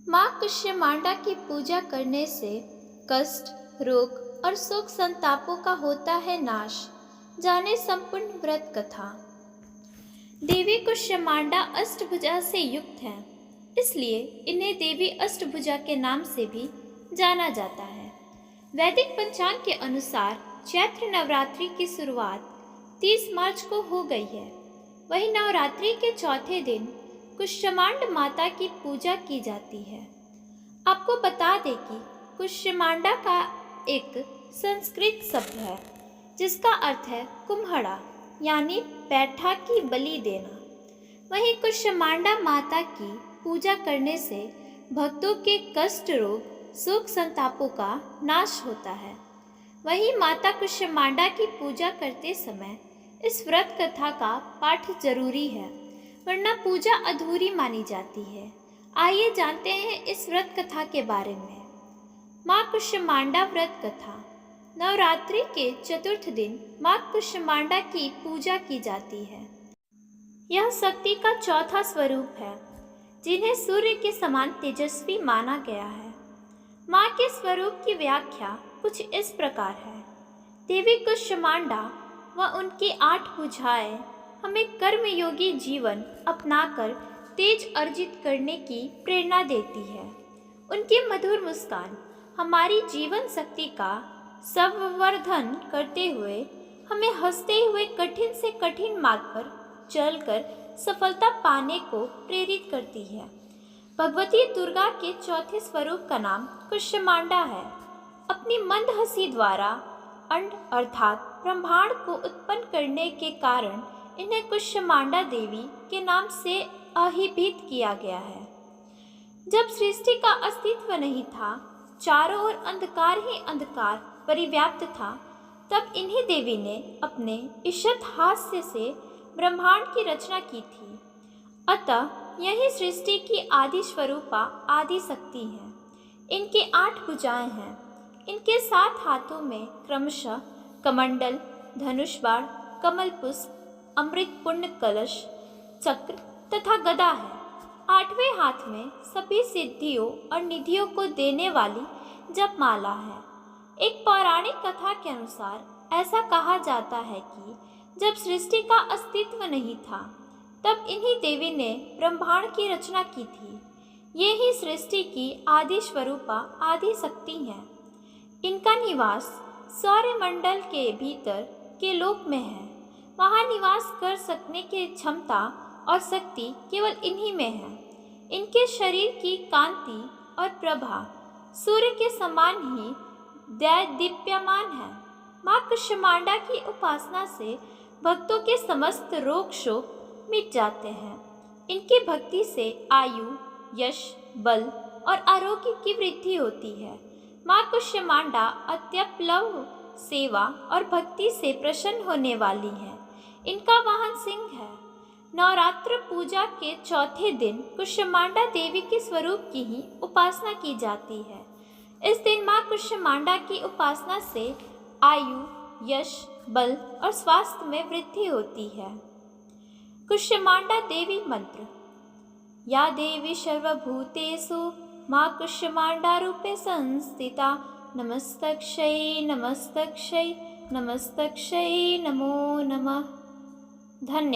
माँ कुष्मांडा की पूजा करने से कष्ट, रोग और शोक संतापों का होता है नाश। जाने संपूर्ण व्रत कथा। देवी कुष्मांडा अष्टभुजा से युक्त है, इसलिए इन्हें देवी अष्टभुजा के नाम से भी जाना जाता है। वैदिक पंचांग के अनुसार चैत्र नवरात्रि की शुरुआत 30 मार्च को हो गई है। वहीं नवरात्रि के चौथे दिन कुष्मांडा माता की पूजा की जाती है। आपको बता दें कि कुष्मांडा का एक संस्कृत शब्द है जिसका अर्थ है कुम्हड़ा, यानी पैठा की बलि देना। वहीं कुष्मांडा माता की पूजा करने से भक्तों के कष्ट, रोग, सुख संतापों का नाश होता है। वहीं माता कुष्मांडा की पूजा करते समय इस व्रत कथा का पाठ जरूरी है, वरना पूजा अधूरी मानी जाती है। आइए जानते हैं इस व्रत कथा के बारे में। माँ कुष्मांडा व्रत कथा। नवरात्रि के चतुर्थ दिन माँ कुष्मांडा की पूजा की जाती है। यह शक्ति का चौथा स्वरूप है, जिन्हें सूर्य के समान तेजस्वी माना गया है। माँ के स्वरूप की व्याख्या कुछ इस प्रकार है। देवी कुष्मांडा व उनकी 8 भुजाएं हमें कर्मयोगी जीवन अपनाकर तेज अर्जित करने की प्रेरणा देती है। उनकी मधुर मुस्कान हमारी जीवन शक्ति का संवर्धन करते हुए हमें हंसते हुए कठिन से कठिन मार्ग पर चलकर सफलता पाने को प्रेरित करती है। भगवती दुर्गा के चौथे स्वरूप का नाम कुष्मांडा है। अपनी मंद हंसी द्वारा अंड अर्थात ब्रह्मांड को उत्पन्न करने के कारण इन्हें कुष्मांडा देवी के नाम से अभिहित किया गया है। जब सृष्टि का अस्तित्व नहीं था, चारों ओर अंधकार ही अंधकार परिव्याप्त था, तब इन्हीं देवी ने अपने ईशत हास्य से ब्रह्मांड की रचना की थी। अतः यही सृष्टि की आदि स्वरूपा आदि शक्ति है। इनकी 8 भुजाएं हैं। इनके 7 हाथों में क्रमशः कमंडल, धनुष बाण, कमल पुष्प, अमृत पुण्य कलश, चक्र तथा गदा है। 8वें हाथ में सभी सिद्धियों और निधियों को देने वाली जपमाला है। एक पौराणिक कथा के अनुसार ऐसा कहा जाता है कि जब सृष्टि का अस्तित्व नहीं था, तब इन्हीं देवी ने ब्रह्मांड की रचना की थी। ये ही सृष्टि की आदि स्वरूपा आदि शक्ति है। इनका निवास सौरमंडल के भीतर के लोक में है। वहाँ निवास कर सकने की क्षमता और शक्ति केवल इन्हीं में है। इनके शरीर की कांति और प्रभा सूर्य के समान ही दीप्यमान है। माँ कुष्मांडा की उपासना से भक्तों के समस्त रोग शोक मिट जाते हैं। इनकी भक्ति से आयु, यश, बल और आरोग्य की वृद्धि होती है। माँ कुष्मांडा अत्यप्लव सेवा और भक्ति से प्रसन्न होने वाली है। इनका वाहन सिंह है। नवरात्र पूजा के चौथे दिन कुष्मांडा देवी के स्वरूप की ही उपासना की जाती है। इस दिन माँ कुष्मांडा की उपासना से आयु, यश, बल और स्वास्थ्य में वृद्धि होती है। कुष्मांडा देवी मंत्र। या देवी सर्वभूतेषु माँ कुष्मांडा रूपे संस्थिता। नमस्तक्षै नमस्तक्षै नमस्तक्षै नमो नमः। धन्यवाद।